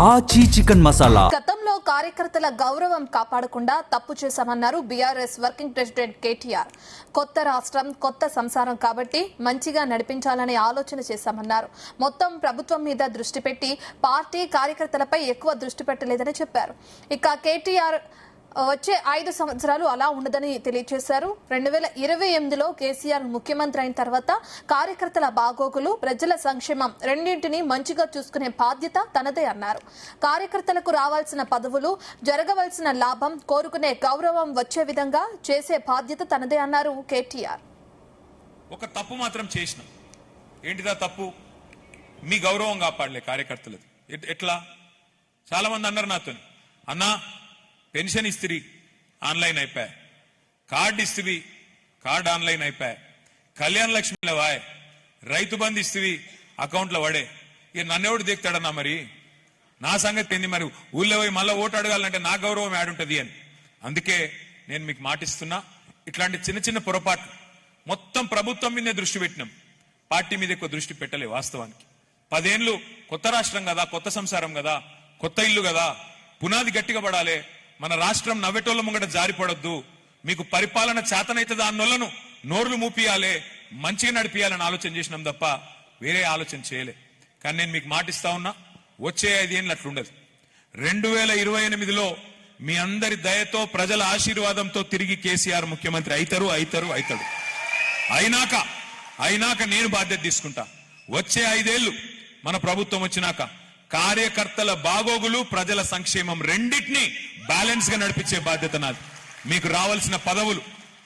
ఆచి చికెన్ మసాలా. గతంలో కార్యకర్తల గౌరవం కాపాడకుండా తప్పు చేశామన్నారు బీఆర్ఎస్ వర్కింగ్ ప్రెసిడెంట్ కేటీఆర్. కొత్త రాష్ట్రం కొత్త సంసారం కాబట్టి మంచిగా నడిపించాలనే ఆలోచన చేశామన్నారు. మొత్తం ప్రభుత్వం మీద దృష్టి పెట్టి పార్టీ కార్యకర్తలపై ఎక్కువ దృష్టి పెట్టలేదని చెప్పారు. ఇక కేటీఆర్ వచ్చే 5 సంవత్సరాలు అలా ఉండదని తెలియజేశారు. 2028లో కేసీఆర్ ముఖ్యమంత్రి అయిన తర్వాత కార్యకర్తల బాగోగులు, ప్రజల సంక్షేమం రెండింటినీ మంచిగా చూసుకునే బాధ్యత తనదే అన్నారు. కార్యకర్తలకు రావాల్సిన పదవులు, జరగవలసిన లాభం, కోరుకునే గౌరవం వచ్చే విధంగా చేసే బాధ్యత తనదే అన్నారు కేటీఆర్. ఒక తప్పు మాత్రం చేసిన, ఏంటిదా తప్పు? మీ గౌరవం కాపాడలే కార్యకర్తలది. ఎట్లా? చాలా మంది అన్నారు నాతో, అన్నా పెన్షన్ ఇస్తిరి ఆన్లైన్ అయిపోయా, కార్డు ఇస్తివి కార్డు ఆన్లైన్ అయిపోయా, కళ్యాణ లక్ష్మిలో వాయ్, రైతు బంధు ఇస్తివి అకౌంట్లో పడే. ఇక నన్నెవడు దిగుతాడన్నా? మరి నా సంగతి ఏంది? మరి ఊళ్ళో పోయి మళ్ళీ ఓటు అడగాలంటే నా గౌరవం యాడుంటది అని. అందుకే నేను మీకు మాటిస్తున్నా, ఇట్లాంటి చిన్న చిన్న పొరపాట్లు మొత్తం ప్రభుత్వం మీదే దృష్టి పెట్టినాం, పార్టీ మీద ఎక్కువ దృష్టి పెట్టలే. వాస్తవానికి 10 ఏళ్ళు కొత్త రాష్ట్రం కదా, కొత్త సంసారం కదా, కొత్త ఇల్లు కదా, పునాది గట్టిగా పడాలి. మన రాష్ట్రం నవ్వెటోళ్ళ ముంగట జారిపడొద్దు. మీకు పరిపాలన చేతనైతుంది అన్నోళ్లను నోర్లు మూపియాలే, మంచిగా నడిపియాలని ఆలోచన చేసినాం తప్ప వేరే ఆలోచన చేయలే. కానీ నేను మీకు మాటిస్తా ఉన్నా, వచ్చే 5 ఏళ్ళు అట్లుండదు. 2028లో మీ అందరి దయతో, ప్రజల ఆశీర్వాదంతో తిరిగి కేసీఆర్ ముఖ్యమంత్రి అవుతారు. అయినాక నేను బాధ్యత తీసుకుంటా. వచ్చే 5 ఏళ్ళు మన ప్రభుత్వం వచ్చినాక కార్యకర్తల బాగోగులు, ప్రజల సంక్షేమం రెండింటినీ బ్యాలెన్స్ గా నడిపించే బాధ్యత నాది. మీకు రావాల్సిన పదవులు,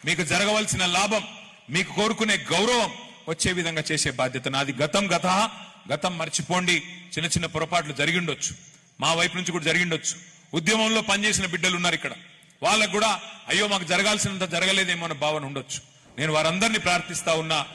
మీకు జరగవలసిన లాభం, మీకు కోరుకునే గౌరవం వచ్చే విధంగా చేసే బాధ్యత నాది. గతం మర్చిపోండి. చిన్న చిన్న పొరపాట్లు జరిగిండొచ్చు, మా వైపు నుంచి కూడా జరిగిండొచ్చు. ఉద్యమంలో పనిచేసిన బిడ్డలు ఉన్నారు ఇక్కడ, వాళ్ళకు కూడా అయ్యో మాకు జరగాల్సినంత జరగలేదేమో అన్న భావన ఉండొచ్చు. నేను వారందరినీ ప్రార్థిస్తా ఉన్నా.